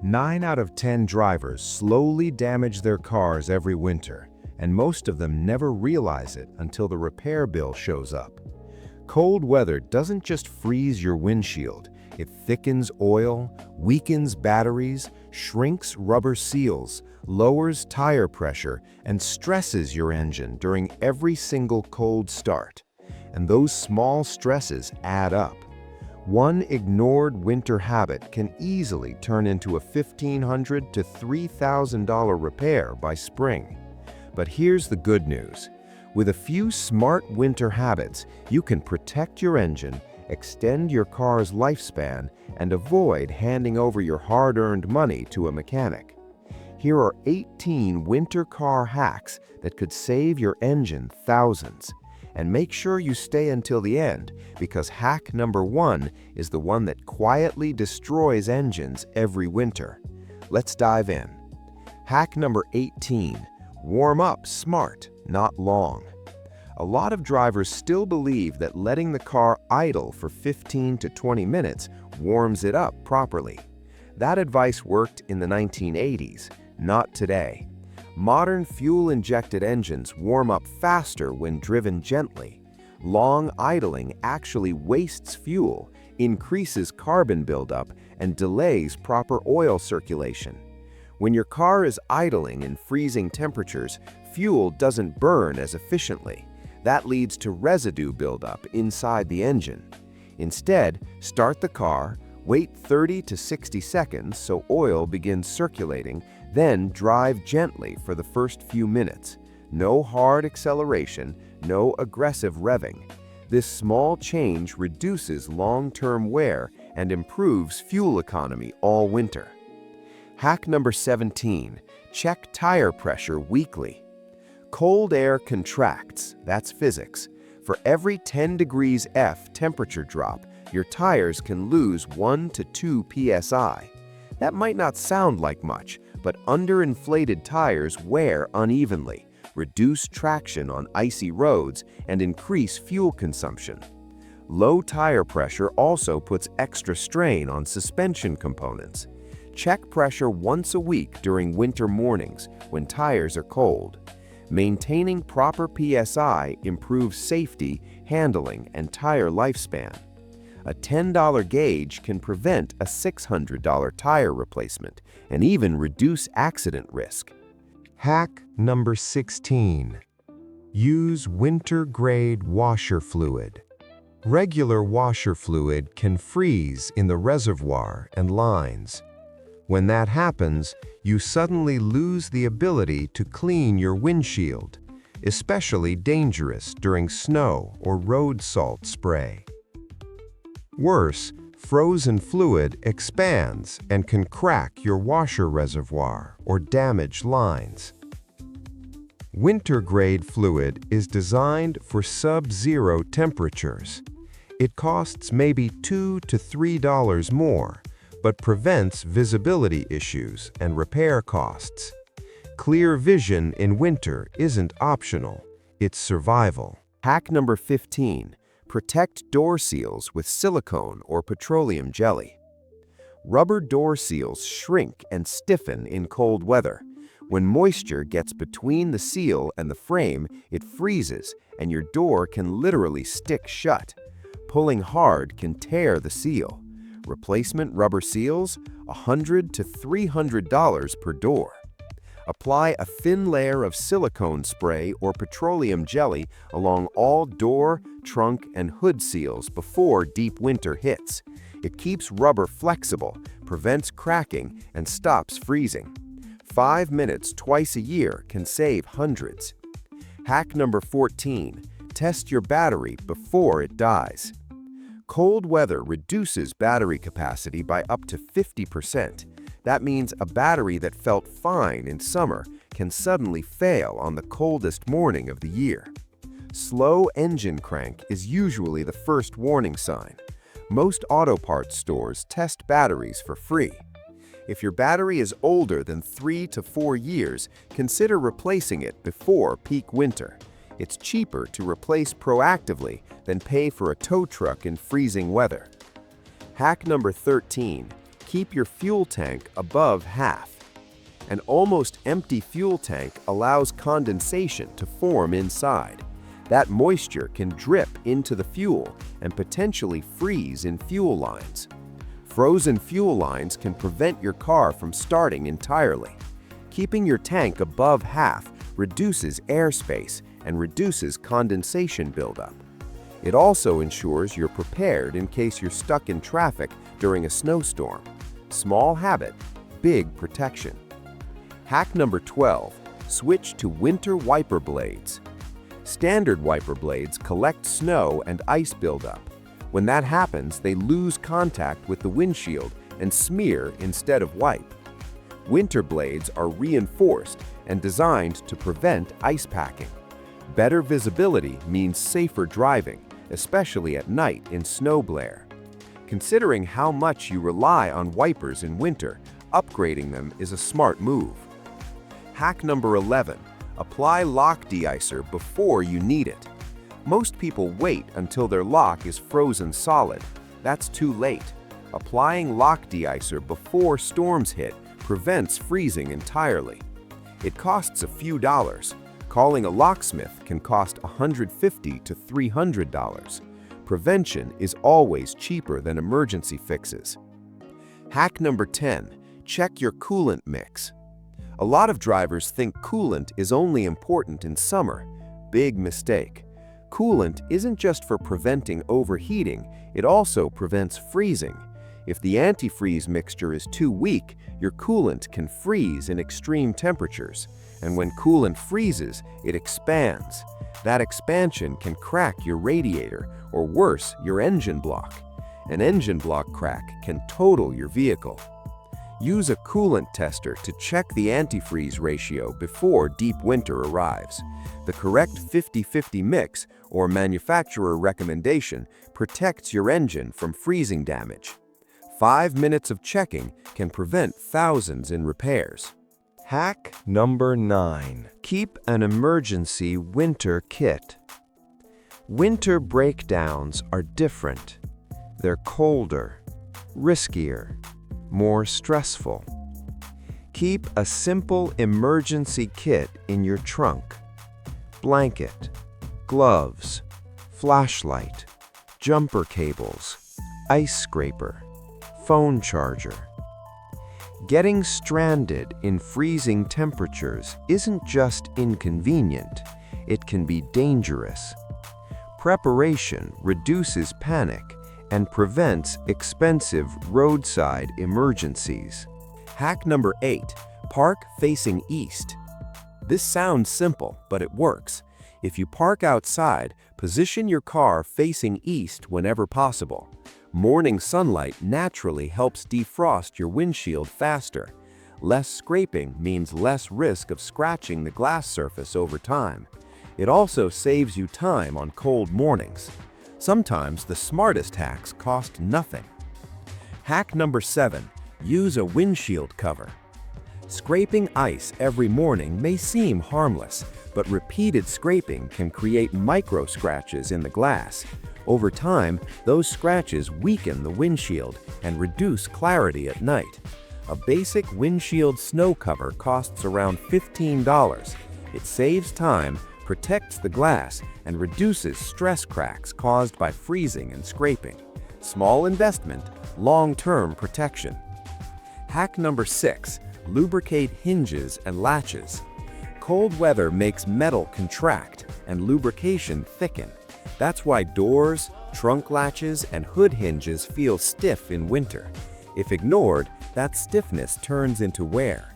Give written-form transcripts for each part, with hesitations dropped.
9 out of 10 drivers slowly damage their cars every winter, and most of them never realize it until the repair bill shows up. Cold weather doesn't just freeze your windshield, it thickens oil, weakens batteries, shrinks rubber seals, lowers tire pressure, and stresses your engine during every single cold start. And those small stresses add up. One ignored winter habit can easily turn into a $1,500 to $3,000 repair by spring. But here's the good news. With a few smart winter habits, you can protect your engine, extend your car's lifespan, and avoid handing over your hard-earned money to a mechanic. Here are 18 winter car hacks that could save your engine thousands. And make sure you stay until the end, because hack number 1 is the one that quietly destroys engines every winter. Let's dive in. Hack number 18. Warm up smart, not long. A lot of drivers still believe that letting the car idle for 15 to 20 minutes warms it up properly. That advice worked in the 1980s, not today. Modern fuel-injected engines warm up faster when driven gently. Long idling actually wastes fuel, increases carbon buildup, and delays proper oil circulation. When your car is idling in freezing temperatures, fuel doesn't burn as efficiently. That leads to residue buildup inside the engine. Instead, start the car, wait 30 to 60 seconds so oil begins circulating, then drive gently for the first few minutes. No hard acceleration, no aggressive revving. This small change reduces long-term wear and improves fuel economy all winter. Hack number 17. Check tire pressure weekly. Cold air contracts, that's physics. For every 10 degrees F temperature drop, your tires can lose 1 to 2 psi. That might not sound like much, but underinflated tires wear unevenly, reduce traction on icy roads, and increase fuel consumption. Low tire pressure also puts extra strain on suspension components. Check pressure once a week during winter mornings when tires are cold. Maintaining proper PSI improves safety, handling, and tire lifespan. A $10 gauge can prevent a $600 tire replacement and even reduce accident risk. Hack number 16. Use winter-grade washer fluid. Regular washer fluid can freeze in the reservoir and lines. When that happens, you suddenly lose the ability to clean your windshield, especially dangerous during snow or road salt spray. Worse, frozen fluid expands and can crack your washer reservoir or damage lines. Winter-grade fluid is designed for sub-zero temperatures. It costs maybe $2 to $3 more, but prevents visibility issues and repair costs. Clear vision in winter isn't optional, it's survival. Hack number 15. Protect door seals with silicone or petroleum jelly. Rubber door seals shrink and stiffen in cold weather. When moisture gets between the seal and the frame, it freezes and your door can literally stick shut. Pulling hard can tear the seal. Replacement rubber seals, $100 to $300 per door. Apply a thin layer of silicone spray or petroleum jelly along all door, trunk, and hood seals before deep winter hits. It keeps rubber flexible, prevents cracking, and stops freezing. 5 minutes twice a year can save hundreds. Hack number 14. Test your battery before it dies. Cold weather reduces battery capacity by up to 50%. That means a battery that felt fine in summer can suddenly fail on the coldest morning of the year. Slow engine crank is usually the first warning sign. Most auto parts stores test batteries for free. If your battery is older than 3 to 4 years, consider replacing it before peak winter. It's cheaper to replace proactively than pay for a tow truck in freezing weather. Hack number 13. keep your fuel tank above half. An almost empty fuel tank allows condensation to form inside. That moisture can drip into the fuel and potentially freeze in fuel lines. Frozen fuel lines can prevent your car from starting entirely. Keeping your tank above half reduces airspace and reduces condensation buildup. It also ensures you're prepared in case you're stuck in traffic during a snowstorm. Small habit, big protection. Hack number 12, switch to winter wiper blades. Standard wiper blades collect snow and ice buildup. When that happens, they lose contact with the windshield and smear instead of wipe. Winter blades are reinforced and designed to prevent ice packing. Better visibility means safer driving, especially at night in snow glare. Considering how much you rely on wipers in winter, upgrading them is a smart move. Hack number 11, apply lock deicer before you need it. Most people wait until their lock is frozen solid. That's too late. Applying lock deicer before storms hit prevents freezing entirely. It costs a few dollars. Calling a locksmith can cost $150 to $300. Prevention is always cheaper than emergency fixes. Hack number 10, check your coolant mix. A lot of drivers think coolant is only important in summer. Big mistake. Coolant isn't just for preventing overheating, it also prevents freezing. If the antifreeze mixture is too weak, your coolant can freeze in extreme temperatures. And when coolant freezes, it expands. That expansion can crack your radiator, or worse, your engine block. An engine block crack can total your vehicle. Use a coolant tester to check the antifreeze ratio before deep winter arrives. The correct 50-50 mix, or manufacturer recommendation, protects your engine from freezing damage. 5 minutes of checking can prevent thousands in repairs. Hack number 9. Keep an emergency winter kit. Winter breakdowns are different. They're colder, riskier, more stressful. Keep a simple emergency kit in your trunk. Blanket, gloves, flashlight, jumper cables, ice scraper, phone charger. Getting stranded in freezing temperatures isn't just inconvenient, it can be dangerous. Preparation reduces panic and prevents expensive roadside emergencies. Hack number 8, park facing east. This sounds simple, but it works. If you park outside, position your car facing east whenever possible. Morning sunlight naturally helps defrost your windshield faster. Less scraping means less risk of scratching the glass surface over time. It also saves you time on cold mornings. Sometimes the smartest hacks cost nothing. Hack number 7, use a windshield cover. Scraping ice every morning may seem harmless, but repeated scraping can create micro scratches in the glass. Over time, those scratches weaken the windshield and reduce clarity at night. A basic windshield snow cover costs around $15. It saves time, protects the glass, and reduces stress cracks caused by freezing and scraping. Small investment, long-term protection. Hack number 6, lubricate hinges and latches. Cold weather makes metal contract and lubrication thicken. That's why doors, trunk latches, and hood hinges feel stiff in winter. If ignored, that stiffness turns into wear.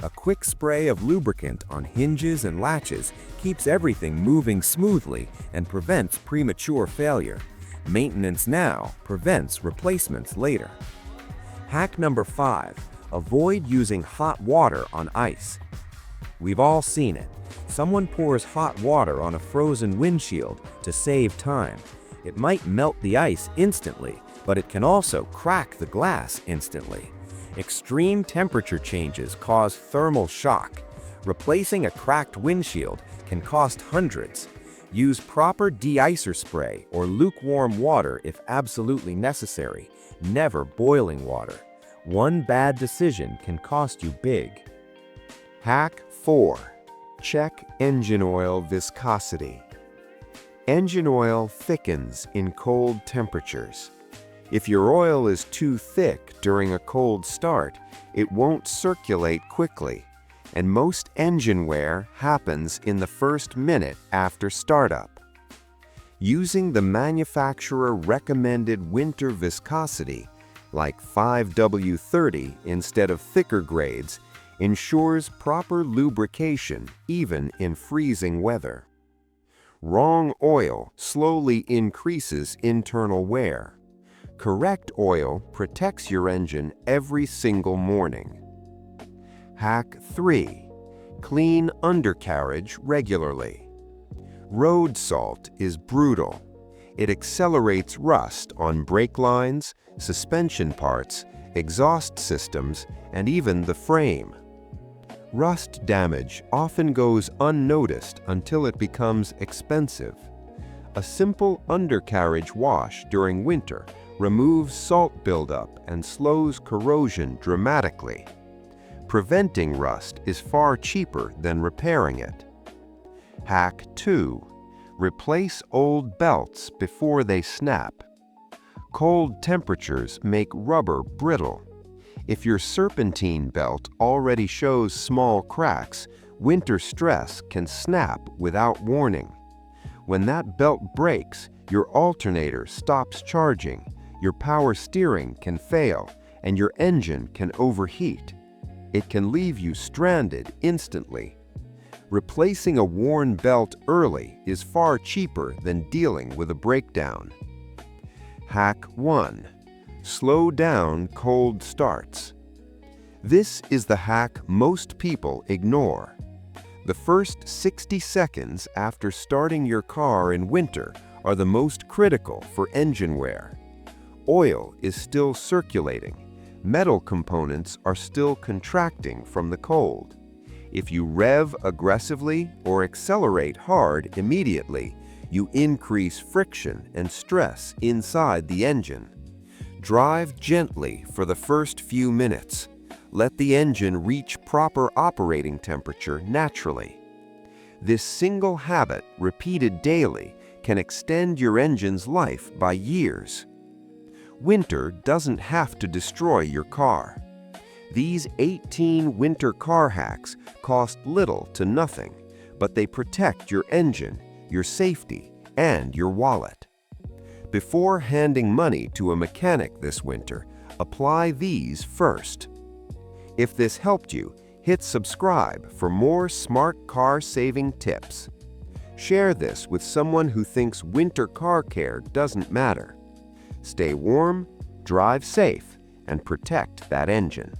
A quick spray of lubricant on hinges and latches keeps everything moving smoothly and prevents premature failure. Maintenance now prevents replacements later. Hack number 5, avoid using hot water on ice. We've all seen it. Someone pours hot water on a frozen windshield to save time. It might melt the ice instantly, but it can also crack the glass instantly. Extreme temperature changes cause thermal shock. Replacing a cracked windshield can cost hundreds. Use proper de-icer spray or lukewarm water if absolutely necessary, never boiling water. One bad decision can cost you big. Hack 4. Check engine oil viscosity. Engine oil thickens in cold temperatures. If your oil is too thick during a cold start, it won't circulate quickly, and most engine wear happens in the first minute after startup. Using the manufacturer recommended winter viscosity, like 5W30 instead of thicker grades, ensures proper lubrication even in freezing weather. Wrong oil slowly increases internal wear. Correct oil protects your engine every single morning. Hack 3. Clean undercarriage regularly. Road salt is brutal. It accelerates rust on brake lines, suspension parts, exhaust systems, and even the frame. Rust damage often goes unnoticed until it becomes expensive. A simple undercarriage wash during winter removes salt buildup and slows corrosion dramatically. Preventing rust is far cheaper than repairing it. Hack 2. Replace old belts before they snap. Cold temperatures make rubber brittle. If your serpentine belt already shows small cracks, winter stress can snap without warning. When that belt breaks, your alternator stops charging, your power steering can fail, and your engine can overheat. It can leave you stranded instantly. Replacing a worn belt early is far cheaper than dealing with a breakdown. Hack 1. Slow down cold starts. This is the hack most people ignore. The first 60 seconds after starting your car in winter are the most critical for engine wear. Oil is still circulating. Metal components are still contracting from the cold. If you rev aggressively or accelerate hard immediately, you increase friction and stress inside the engine. Drive gently for the first few minutes. Let the engine reach proper operating temperature naturally. This single habit, repeated daily, can extend your engine's life by years. Winter doesn't have to destroy your car. These 18 winter car hacks cost little to nothing, but they protect your engine, your safety, and your wallet. Before handing money to a mechanic this winter, apply these first. If this helped you, hit subscribe for more smart car-saving tips. Share this with someone who thinks winter car care doesn't matter. Stay warm, drive safe, and protect that engine.